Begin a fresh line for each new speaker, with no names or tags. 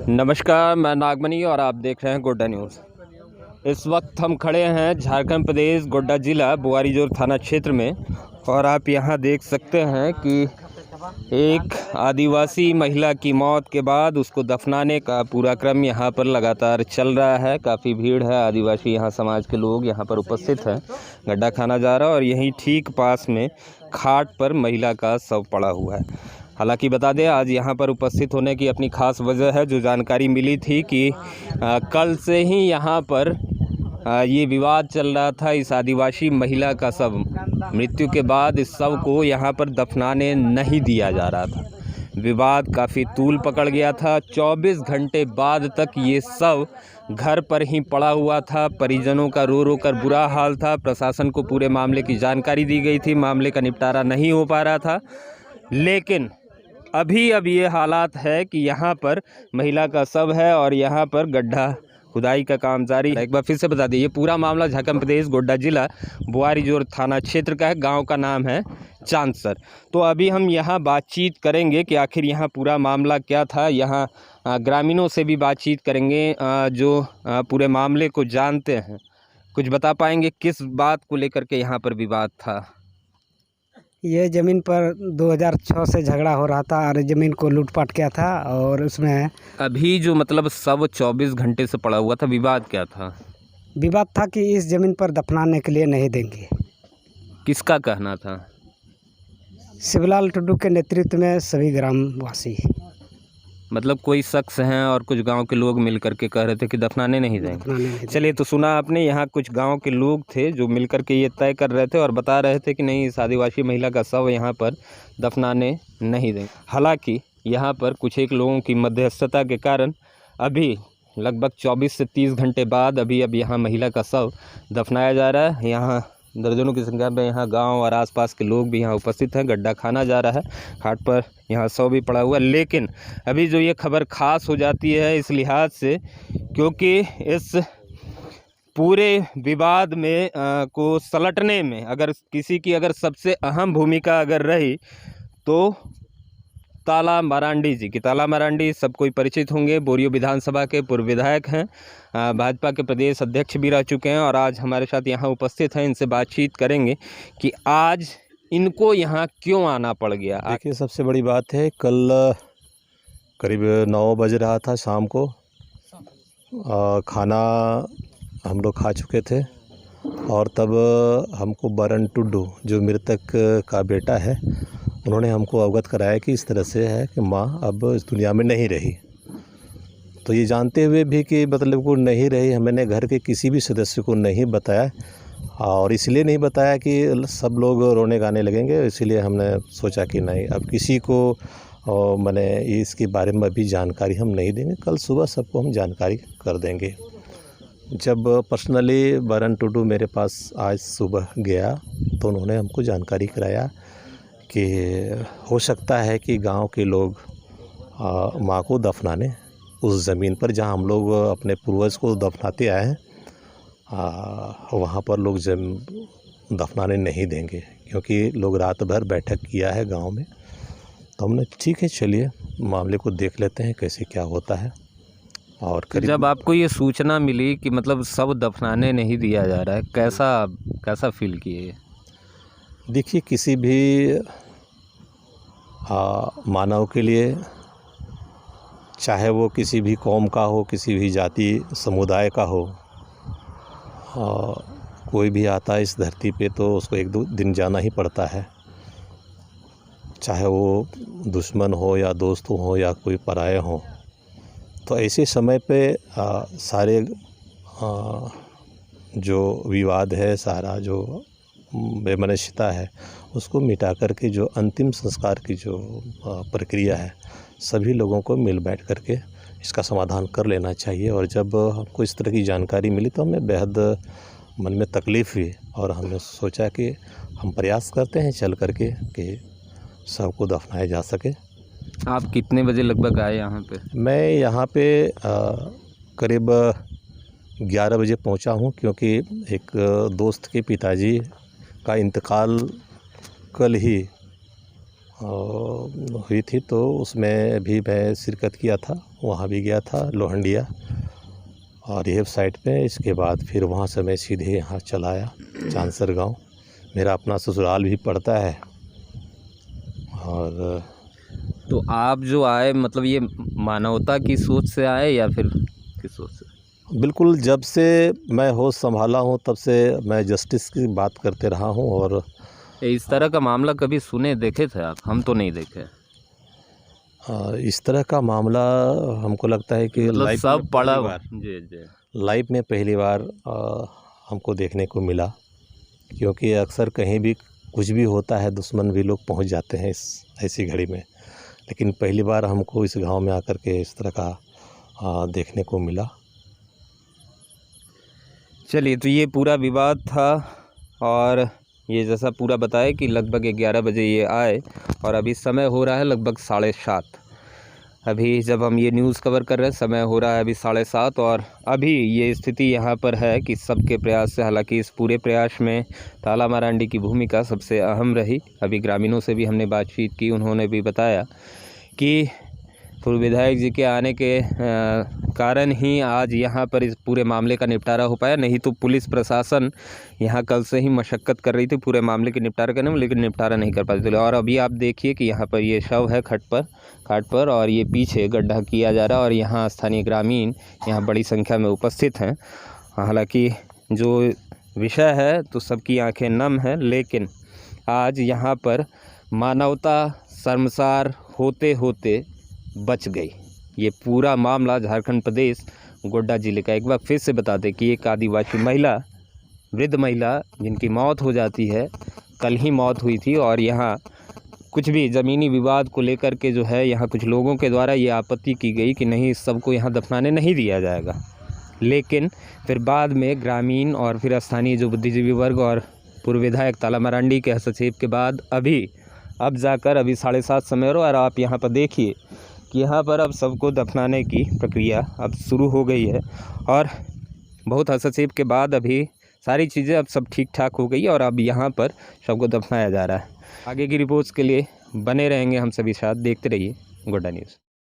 नमस्कार, मैं नागमणि और आप देख रहे हैं गोड्डा न्यूज़। इस वक्त हम खड़े हैं झारखंड प्रदेश गोड्डा ज़िला बुआरीजोर थाना क्षेत्र में और आप यहां देख सकते हैं कि एक आदिवासी महिला की मौत के बाद उसको दफनाने का पूरा क्रम यहां पर लगातार चल रहा है। काफ़ी भीड़ है, आदिवासी यहां समाज के लोग यहां पर उपस्थित हैं। गड्ढा खाना जा रहा है और यहीं ठीक पास में खाट पर महिला का शव पड़ा हुआ है। हालांकि बता दें, आज यहाँ पर उपस्थित होने की अपनी खास वजह है। जो जानकारी मिली थी कि कल से ही यहाँ पर ये विवाद चल रहा था। इस आदिवासी महिला का शव मृत्यु के बाद इस शव को यहाँ पर दफनाने नहीं दिया जा रहा था। विवाद काफ़ी तूल पकड़ गया था। 24 घंटे बाद तक ये शव घर पर ही पड़ा हुआ था। परिजनों का रो रो कर बुरा हाल था। प्रशासन को पूरे मामले की जानकारी दी गई थी। मामले का निपटारा नहीं हो पा रहा था, लेकिन अभी अब ये हालात है कि यहाँ पर महिला का शव है और यहाँ पर गड्ढा खुदाई का काम जारी है। एक बार फिर से बता दें, ये पूरा मामला झारखंड प्रदेश गोड्डा जिला बुआरीजोर थाना क्षेत्र का है। गांव का नाम है चांदसर। तो अभी हम यहाँ बातचीत करेंगे कि आखिर यहाँ पूरा मामला क्या था। यहाँ ग्रामीणों से भी बातचीत करेंगे जो पूरे मामले को जानते हैं। कुछ बता पाएंगे किस बात को लेकर के यहाँ पर विवाद था?
ये ज़मीन पर 2006 से झगड़ा हो रहा था और ज़मीन को लूटपाट किया था। और उसमें
अभी जो मतलब शव 24 घंटे से पड़ा हुआ था, विवाद क्या था?
विवाद था कि इस ज़मीन पर दफनाने के लिए नहीं देंगे।
किसका कहना था?
शिवलाल टुडू के नेतृत्व में सभी ग्रामवासी,
मतलब कोई शख्स हैं और कुछ गांव के लोग मिल करके कह रहे थे कि दफनाने नहीं देंगे। चलिए, तो सुना आपने, यहाँ कुछ गांव के लोग थे जो मिल करके ये तय कर रहे थे और बता रहे थे कि नहीं, इस आदिवासी महिला का शव यहाँ पर दफनाने नहीं देंगे। हालांकि यहाँ पर कुछ एक लोगों की मध्यस्थता के कारण अभी लगभग 24 से 30 घंटे बाद अब यहाँ महिला का शव दफनाया जा रहा है। यहाँ दर्जनों की संख्या में यहाँ गांव और आसपास के लोग भी यहाँ उपस्थित हैं। गड्ढा खाना जा रहा है, घाट पर यहाँ शव भी पड़ा हुआ है। लेकिन अभी जो ये खबर खास हो जाती है इस लिहाज से, क्योंकि इस पूरे विवाद में को सलटने में अगर किसी की सबसे अहम भूमिका रही तो ताला मरांडी जी की। ताला मरांडी सब कोई परिचित होंगे, बोरियो विधानसभा के पूर्व विधायक हैं, भाजपा के प्रदेश अध्यक्ष भी रह चुके हैं और आज हमारे साथ यहाँ उपस्थित हैं। इनसे बातचीत करेंगे कि आज इनको यहाँ क्यों आना पड़ गया।
देखिए, सबसे बड़ी बात है, कल करीब 9 बज रहा था शाम को। खाना हम लोग खा चुके थे और तब हमको बरन टुडू, जो मृतक का बेटा है, उन्होंने हमको अवगत कराया कि इस तरह से है कि माँ अब इस दुनिया में नहीं रही। तो ये जानते हुए भी कि मतलब वो नहीं रही, मैंने घर के किसी भी सदस्य को नहीं बताया। और इसलिए नहीं बताया कि सब लोग रोने गाने लगेंगे, इसीलिए हमने सोचा कि नहीं, अब किसी को मैंने इसके बारे में अभी जानकारी हम नहीं देंगे। कल सुबह सबको हम जानकारी कर देंगे। जब पर्सनली बरन टुडू मेरे पास आज सुबह गया तो उन्होंने हमको जानकारी कराया कि हो सकता है कि गांव के लोग माँ को दफनाने उस ज़मीन पर जहां हम लोग अपने पूर्वज को दफनाते आए हैं, वहाँ पर लोग दफनाने नहीं देंगे, क्योंकि लोग रात भर बैठक किया है गांव में। तो हमने ठीक है, चलिए मामले को देख लेते हैं कैसे क्या होता है। और
जब आपको ये सूचना मिली कि मतलब शव दफनाने नहीं दिया जा रहा है, कैसा फील किए?
देखिए, किसी भी मानव के लिए, चाहे वो किसी भी कौम का हो, किसी भी जाति समुदाय का हो, कोई भी आता है इस धरती पे तो उसको एक दो दिन जाना ही पड़ता है। चाहे वो दुश्मन हो या दोस्त हो या कोई पराये हो। तो ऐसे समय पे सारे जो विवाद है, सारा जो बेमनस्यता है, उसको मिटा करके जो अंतिम संस्कार की जो प्रक्रिया है, सभी लोगों को मिल बैठ करके इसका समाधान कर लेना चाहिए। और जब हमको इस तरह की जानकारी मिली तो हमें बेहद मन में तकलीफ़ हुई और हमने सोचा कि हम प्रयास करते हैं चल करके कि सबको दफनाया जा सके।
आप कितने बजे लगभग आए यहाँ पे?
मैं यहाँ पे करीब 11 बजे पहुँचा हूँ, क्योंकि एक दोस्त के पिताजी का इंतकाल कल ही हुई थी, तो उसमें भी मैं शिरकत किया था, वहाँ भी गया था लोहंडिया और रिहब साइट पे। इसके बाद फिर वहाँ से मैं सीधे यहाँ चला आया चांसर गांव, मेरा अपना ससुराल भी पड़ता है। और
तो आप जो आए मतलब ये मानवता की सोच से आए या फिर किस सोच से?
बिल्कुल, जब से मैं होश संभाला हूँ तब से मैं जस्टिस की बात करते रहा हूँ। और
इस तरह का मामला कभी सुने देखे थे आप? हम तो नहीं देखे।
इस तरह का मामला हमको लगता है कि
मतलब
लाइफ
सब पड़ा हुआ। जी जी।
लाइफ में पहली बार हमको देखने को मिला, क्योंकि अक्सर कहीं भी कुछ भी होता है दुश्मन भी लोग पहुंच जाते हैं इस ऐसी घड़ी में, लेकिन पहली बार हमको इस गांव में आकर के इस तरह का देखने को मिला।
चलिए, तो ये पूरा विवाद था और ये जैसा पूरा बताया कि लगभग 11 बजे ये आए और अभी समय हो रहा है लगभग 7:30। अभी जब हम ये न्यूज़ कवर कर रहे हैं समय हो रहा है अभी 7:30 और अभी ये स्थिति यहाँ पर है कि सबके प्रयास से, हालांकि इस पूरे प्रयास में ताला मरांडी की भूमिका सबसे अहम रही। अभी ग्रामीणों से भी हमने बातचीत की, उन्होंने भी बताया कि पूर्व विधायक जी के आने के कारण ही आज यहाँ पर इस पूरे मामले का निपटारा हो पाया, नहीं तो पुलिस प्रशासन यहाँ कल से ही मशक्क़त कर रही थी पूरे मामले के निपटारा करने में, लेकिन निपटारा नहीं कर पाते थे। और अभी आप देखिए कि यहाँ पर ये शव है खाट पर और ये पीछे गड्ढा किया जा रहा है और यहाँ स्थानीय ग्रामीण यहाँ बड़ी संख्या में उपस्थित हैं। हालांकि जो विषय है तो सबकी आंखें नम हैं, लेकिन आज यहाँ पर मानवता शर्मसार होते होते बच गई। ये पूरा मामला झारखंड प्रदेश गोड्डा ज़िले का। एक बार फिर से बता दें कि एक आदिवासी महिला, वृद्ध महिला जिनकी मौत हो जाती है, कल ही मौत हुई थी और यहाँ कुछ भी ज़मीनी विवाद को लेकर के जो है यहाँ कुछ लोगों के द्वारा ये आपत्ति की गई कि नहीं, इस सबको यहाँ दफनाने नहीं दिया जाएगा। लेकिन फिर बाद में ग्रामीण और फिर स्थानीय जो बुद्धिजीवी वर्ग और पूर्व विधायक ताला मरांडी के हस्तक्षेप के बाद अब जाकर अभी 7:30 समय और आप यहाँ पर देखिए कि यहाँ पर अब सबको दफनाने की प्रक्रिया अब शुरू हो गई है और बहुत हस्तक्षेप के बाद अभी सारी चीज़ें अब सब ठीक ठाक हो गई और अब यहाँ पर सबको दफनाया जा रहा है। आगे की रिपोर्ट्स के लिए बने रहेंगे हम सभी साथ, देखते रहिए गोड्डा न्यूज़।